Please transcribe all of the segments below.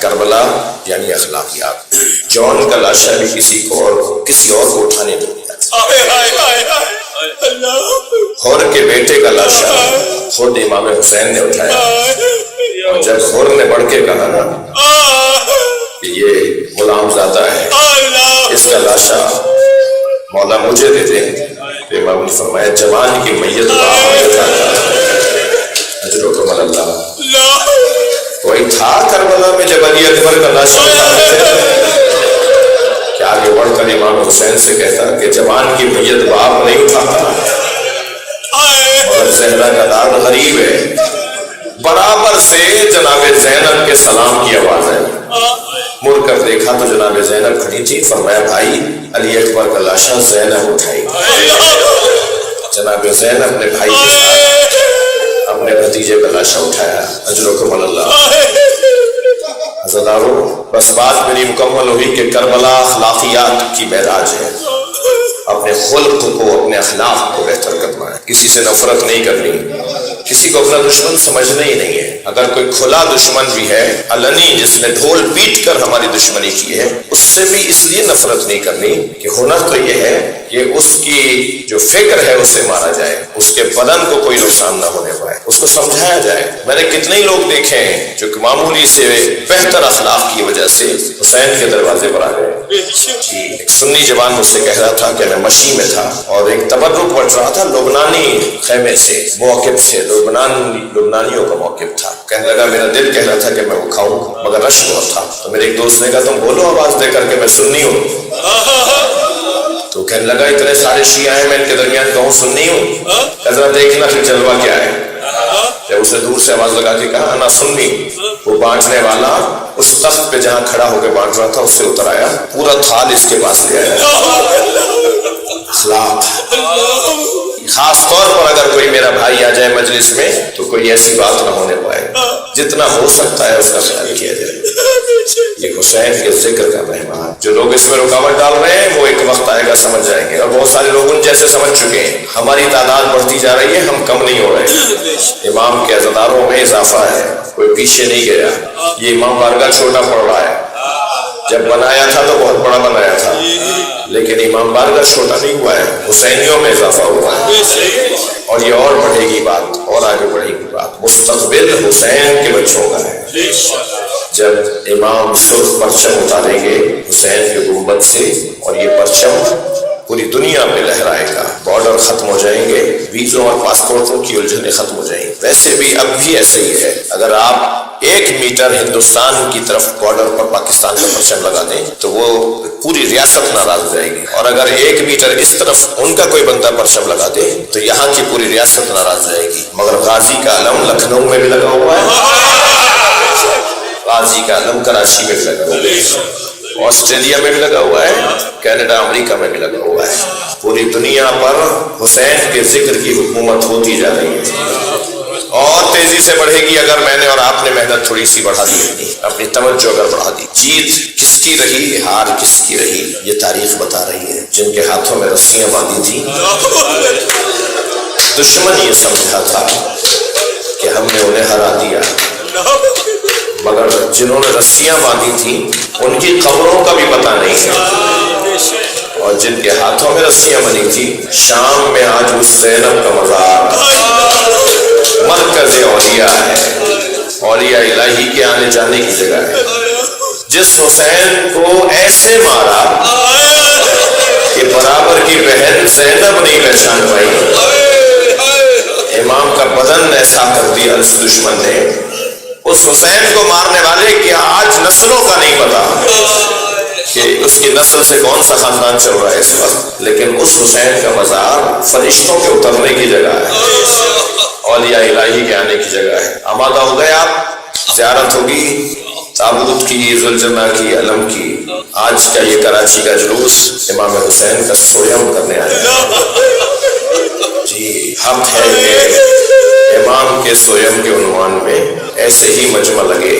کربلا یعنی اخلاقیات. جون کا لاشا بھی کسی اور کو اٹھانے نہیں دیا. ہور کے بیٹے کا لاشا خود امام حسین نے اٹھایا. اور جب ہور نے بڑھ کے کہا نا کہ یہ غلام زادہ ہے, اس کا لاشا مولا مجھے دے دیں, تو امام نے فرمایا جوان کی میت اجرکم اللہ. کوئی تھا کربلا میں جب علی اکبر کا لاشا اٹھا رہے تھے کہ آگے بڑھ کر امام حسین سے کہتا کہ جوان کی میت باپ نہیں اٹھاتا, اور زہرا کا دار غریب ہے. برابر سے جناب زینب کے سلام کی آواز ہے. مڑ کر دیکھا تو جناب زینب کھڑی تھی. فرمایا بھائی علی اکبر کا لاشا زینب اٹھائی. جناب زینب نے بھائی کے ساتھ اپنے بھتیجے کا لاشا اٹھایا. اجرکم اللہ. عزیزانو, بس بات میری مکمل ہوئی کہ کربلا اخلاقیات کی معراج ہے. اپنے خلق کو, اپنے اخلاق کو بہتر کرنا ہے. کسی سے نفرت نہیں کرنی, کسی کو اپنا دشمن سمجھنا ہی نہیں ہے. اگر کوئی کھلا دشمن بھی ہے علنی, جس نے ڈھول پیٹ کر ہماری دشمنی کی ہے, اس سے بھی اس لیے نفرت نہیں کرنی کہ ہونا تو یہ ہے کہ اس کی جو فکر ہے اسے مارا جائے, اس کے بدن کو کوئی نقصان نہ ہونے پائے, اس کو سمجھایا جائے. میں نے کتنے ہی لوگ دیکھے ہیں جو کہ معمولی سے بہتر اخلاق کی وجہ سے حسین کے دروازے پر آ گئے. جی, ایک سنی جوان مجھ سے کہہ رہا تھا کہ میں مشی میں تھا اور ایک تبرک پڑ رہا تھا لبنانی خیمے سے, موقف سے, لبنانیوں کا موقف تھا. کہنے لگا میرا دل کہہ رہا تھا کہ میں وہ کھاؤں مگر رش بہت تھا. تو میرے ایک دوست نے کہا تم بولو آواز دے کر کہ میں سنی ہوں. تو کہنے لگا اتنے سارے شیعہ ہیں, میں ان کے درمیان کہوں سنی ہوں, ذرا دیکھنا پھر جلوہ کیا ہے. جب اسے دور سے آواز لگا کے کہا انا سنی, وہ بانٹنے والا اس تخت پہ جہاں کھڑا ہو کے بانٹ رہا تھا اس سے اتر آیا, پورا تھال اس کے پاس لے آیا. اخلاق. خاص طور پر اگر کوئی میرا بھائی آ جائے مجلس میں تو کوئی ایسی بات نہ ہونے پائے, جتنا ہو سکتا ہے اس کا خیال کیا جائے. یہ حسین کے ذکر کا مہمان. جو لوگ اس میں رکاوٹ ڈال رہے ہیں وہ ایک وقت آئے گا سمجھ جائیں گے, اور بہت سارے لوگ ان جیسے سمجھ چکے ہیں. ہماری تعداد بڑھتی جا رہی ہے, ہم کم نہیں ہو رہے. امام کے عزاداروں میں اضافہ ہے, کوئی پیچھے نہیں گیا. یہ امام بارگاہ چھوٹا پڑ رہا ہے, جب بنایا تھا تو بہت بڑا بنایا تھا, لیکن امام بارگاہ چھوٹا نہیں ہوا ہے, حسینیوں میں اضافہ ہوا ہے. اور یہ اور بڑھے گی بات, اور آگے بڑھے گی بات. مستقبل حسین کے بچوں کا ہے. جب امام سرخ پرچم اتاریں گے حسین کے گنبد سے, اور یہ پرچم پوری دنیا میں لہرائے گا, بارڈر ختم ہو جائیں گے, ویزوں اور پاسپورٹوں کی الجھنیں ختم ہو جائیں گی. ویسے بھی اب بھی ایسے ہی ہے, اگر آپ 1 میٹر ہندوستان کی طرف بارڈر پر پاکستان کا پرچم لگا دیں تو وہ پوری ریاست ناراض ہو جائے گی, اور اگر 1 میٹر اس طرف ان کا کوئی بندہ پرچم لگا دے تو یہاں کی پوری ریاست ناراض ہو جائے گی. مگر غازی کا علم لکھنؤ میں بھی لگا ہوا ہے, غازی کا علم کراچی میں بھی لگا ہوا ہے, آسٹریلیا میں بھی لگا ہوا ہے, کینیڈا امریکہ میں بھی لگا ہوا ہے. پوری دنیا پر حسین کے ذکر کی حکومت ہوتی جا رہی ہے, اور تیزی سے بڑھے گی اگر میں نے اور آپ نے محنت تھوڑی سی بڑھا دی, اپنی توجہ اگر بڑھا دی. جیت کس کی رہی, ہار کس کی رہی, یہ تاریخ بتا رہی ہے. جن کے ہاتھوں میں رسیاں باندھی تھی دشمن یہ سمجھا تھا کہ ہم نے انہیں ہرا دیا, مگر جنہوں نے رسیاں باندھی تھی ان کی قبروں کا بھی پتہ نہیں ہے. اور جن کے ہاتھوں میں رسیاں بندھی تھی, شام میں آج اس زینب کا مزار مرکز اولیاء ہے, اولیاء الہی کے آنے جانے کی جگہ ہے. جس حسین کو ایسے مارا کہ برابر کی بہن زینب نہیں پہچان پائی, امام کا بدن ایسا کر دیا اس دشمن نے. اس حسین کو مارنے والے کہ آج نسلوں کا نہیں پتا کہ اس کی نسل سے کون سا خاندان چل رہا ہے اس وقت, لیکن اس حسین کا مزار فرشتوں کے اترنے کی جگہ ہے, اولیاء الہی کے آنے کی جگہ ہے. آمادہ ہو گئے آپ, زیارت ہوگی تابوت کی, ذوالجنہ کی, علم کی. آج کا یہ کراچی کا جلوس امام حسین کا سویم کرنے آیا. جی حق ہے کہ امام کے سویم کے عنوان میں ایسے ہی مجمع لگے,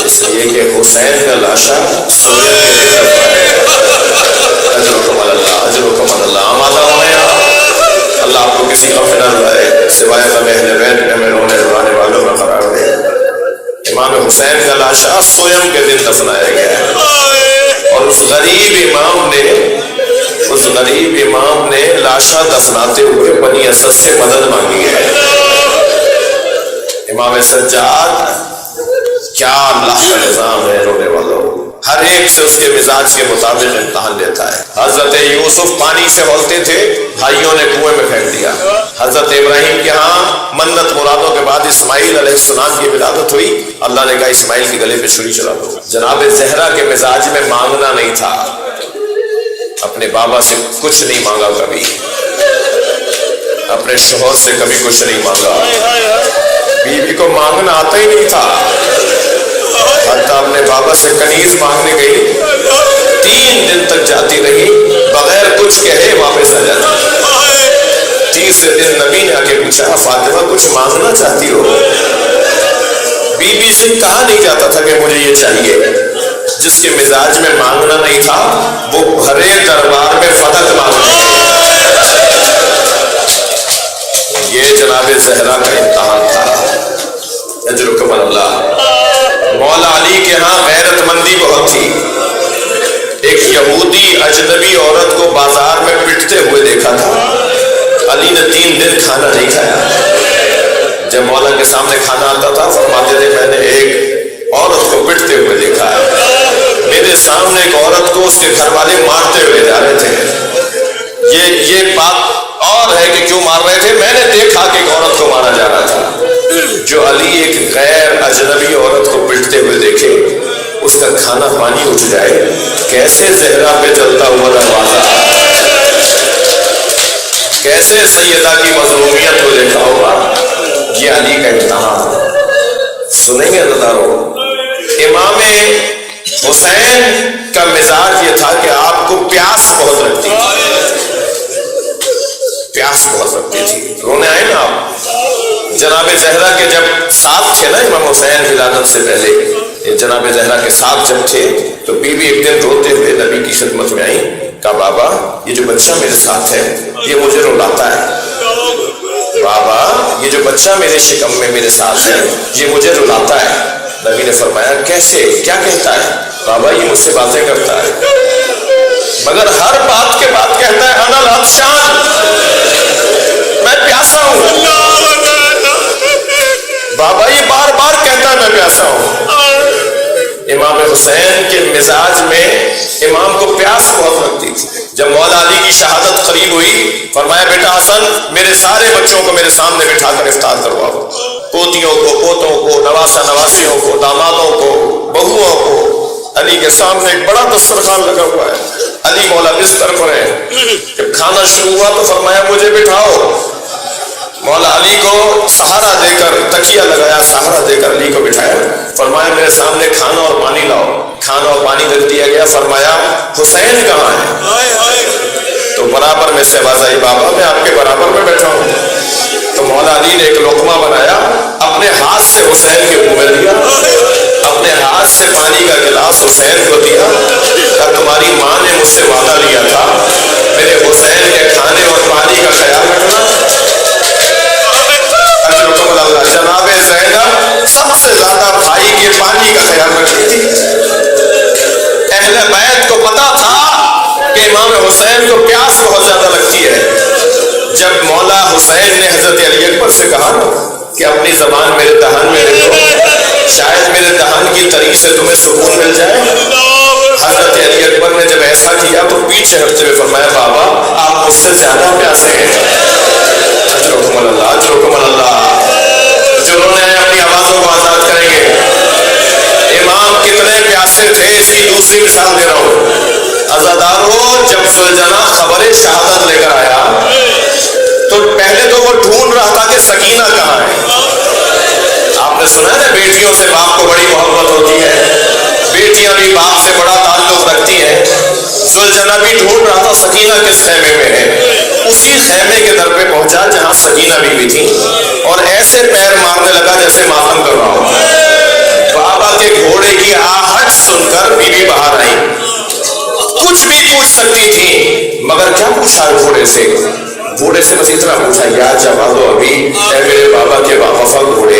اس لیے کہ حسین کا لاشا سویم کے ذکر پر ہے. اجرکم اللہ, اجرکم اللہ. آمادہ ہو گئے آپ, اللہ آپ کو کسی غم نہ لائے, سوائے غم اہل بیت میں رونے روانے والوں میں قرار دے. امام حسین کا لاشا سویم کے دن دفنایا گیا ہے، اور اس غریب امام نے لاشا دفناتے ہوئے بنی اسد سے مدد مانگی ہے۔ امام سجاد کیا اللہ کا نظام ہے رونے والوں، ہر ایک سے اس کے مزاج کے مطابق امتحان لیتا ہے۔ حضرت یوسف پانی سے ہولتے تھے، بھائیوں نے کنویں میں پھینک دیا۔ حضرت ابراہیم کے ہاں منت مرادوں کے بعد اسماعیل علیہ السلام کی ولادت ہوئی، اللہ نے کہا اسماعیل کے گلے پہ چھری چلا دو۔ جناب زہرا کے مزاج میں مانگنا نہیں تھا، اپنے بابا سے کچھ نہیں مانگا، کبھی اپنے شوہر سے کبھی کچھ نہیں مانگا، بیوی کو مانگنا آتا ہی نہیں تھا، حتیٰ اپنے بابا سے کنیز مانگنے گئی، 3 دن تک جاتی رہی بغیر کچھ کہے واپس آ جاتی۔ 30 دن نبی نے آ کے پوچھا فاطمہ کچھ مانگنا چاہتی ہو؟ بی بی سے کہا نہیں جاتا تھا کہ مجھے یہ چاہیے۔ جس کے مزاج میں مانگنا نہیں تھا وہ بھرے دربار میں فدق مانگنے یہ جناب زہرا کا امتحان تھا۔ اجرکم اللہ۔ مولا علی کے ہاں غیرت مندی بہت تھی۔ ایک یہودی اجنبی عورت کو بازار میں پٹتے ہوئے دیکھا تھا، علی نے 3 دن کھانا نہیں کھایا۔ جب مولا کے سامنے کھانا آتا تھا فرماتے تھے میں نے ایک عورت کو پٹتے ہوئے دیکھا ہے، میرے سامنے ایک عورت کو اس کے گھر والے مارتے ہوئے جا رہے تھے، یہ بات اور ہے کہ کیوں مار رہے تھے، میں نے دیکھا کہ ایک عورت کو مارا جا رہا تھا۔ جو علی ایک غیر اجنبی عورت کو پٹتے ہوئے دیکھے اس کا کھانا پانی اٹھ جائے، کیسے زہرا پہ چلتا ہوا دروازہ، کیسے سیدہ کی مظلومیت کو دیکھا ہوگا۔ یہ علی کا امتحان سنیں گے نظاروں۔ امام حسین کا مزاج یہ تھا کہ آپ کو پیاس بہت لگتی تھی، پیاس بہت لگتی تھی، رونے آئے نا آپ۔ جناب زہرا کے جب ساتھ تھے نا امام حسین ولادت سے پہلے، جناب زہرا کے ساتھ جب تھے تو بی بی ایک دن روتے ہوئے نبی کی خدمت میں آئی، کہا بابا یہ جو بچہ میرے ساتھ ہے یہ مجھے رلاتا ہے، بابا یہ جو بچہ میرے شکم میں میرے ساتھ ہے یہ مجھے رلاتا ہے۔ نبی نے فرمایا کیسے، کیا کہتا ہے؟ بابا یہ مجھ سے باتیں کرتا ہے، مگر ہر بات کے بعد کہتا ہے انا العطشان، میں پیاسا ہوں۔ بابا یہ بار بار کہتا ہے میں پیاسا ہوں۔ امام حسین کے مزاج میں امام کو پیاس بہت لگتی تھی۔ جب مولا علی کی شہادت قریب ہوئی فرمایا بیٹا حسن میرے سارے بچوں کو میرے سامنے بٹھا کر افطار کرواؤ، پوتیوں کو، پوتوں کو، نواسا نواسیوں کو، دامادوں کو، بہوؤں کو۔ علی کے سامنے ایک بڑا دسترخوان لگا ہوا ہے، علی مولا بستر پر ہے۔ جب کھانا شروع ہوا تو فرمایا مجھے بٹھاؤ۔ مولا علی کو سہارا دے کر تکیہ لگایا، سہارا دے کر علی کو بٹھایا، فرمایا میرے سامنے کھانا اور پانی لاؤ۔ کھانا اور پانی رکھ دیا گیا، فرمایا حسین کہاں ہے؟ تو برابر میں سے آواز آئی بابا میں آپ کے برابر میں بیٹھا ہوں۔ تو مولا علی نے ایک لقمہ بنایا، اپنے ہاتھ سے حسین کے منہ میں دیا، اپنے ہاتھ سے پانی کا گلاس حسین کو دیا، کہ تمہاری ماں نے مجھ سے وعدہ لیا تھا میرے حسین کے کھانے اور پانی کا خیال رکھنا۔ جناب زینب سب سے زیادہ بھائی کے پانی کا خیال رکھتی تھی۔ اہل بیت کو پتا تھا کہ امام حسین کو پیاس بہت زیادہ لگتی ہے۔ جب مولا حسین نے حضرت علی اکبر سے کہا کہ اپنی زبان میرے دہن میں رکھو، شاید میرے دہن کی تری سے تمہیں سکون مل جائے، حضرت علی اکبر نے جب ایسا کیا تو پیچھے ہٹتے ہوئے فرمایا بابا آپ مجھ سے زیادہ پیاسے ہیں۔ اجرکم اللہ، اجرکم اللہ۔ جو رونے آئے اپنی آوازوں کو آزاد کریں گے۔ امام کتنے پیاسے تھے اس کی دوسری مثال دے رہا ہوں۔ عزادارو جب زلجنا خبر شہادت لے کر آیا تو پہلے تو وہ ڈھونڈ رہا تھا کہ سکینہ کہاں ہے۔ آپ نے سنا ہے نا بیٹیوں سے باپ کو بڑی محبت ہوتی ہے، بیٹیاں بھی باپ سے بڑا تعلق رکھتی ہیں۔ زلجنا بھی ڈھونڈ رہا تھا سکینہ کس خیمے میں ہے، اسی خیمے کے در پہ پہنچا جہاں سکینہ بیوی تھی اور ایسے پیر مارنے لگا جیسے ماتم کر رہا ہو۔ بابا کے گھوڑے کی آہٹ سن کر بیوی باہر آئی، کچھ بھی پوچھ سکتی تھی مگر کیا پوچھا گھوڑے سے؟ گھوڑے سے بس اتنا پوچھا یا جوادو ابھی اے میرے بابا کے وفا گھوڑے،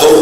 2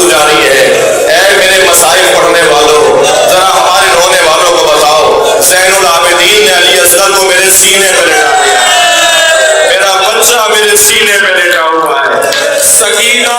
آنسو جاری ہے۔ اے میرے مصائب پڑھنے والوں، ذرا ہمارے رونے والوں کو بتاؤ، زین العابدین نے علی اصغر کو میرے سینے پہ لٹا دیا، میرا بچہ میرے سینے پہ لٹا ہوا ہے، سکینہ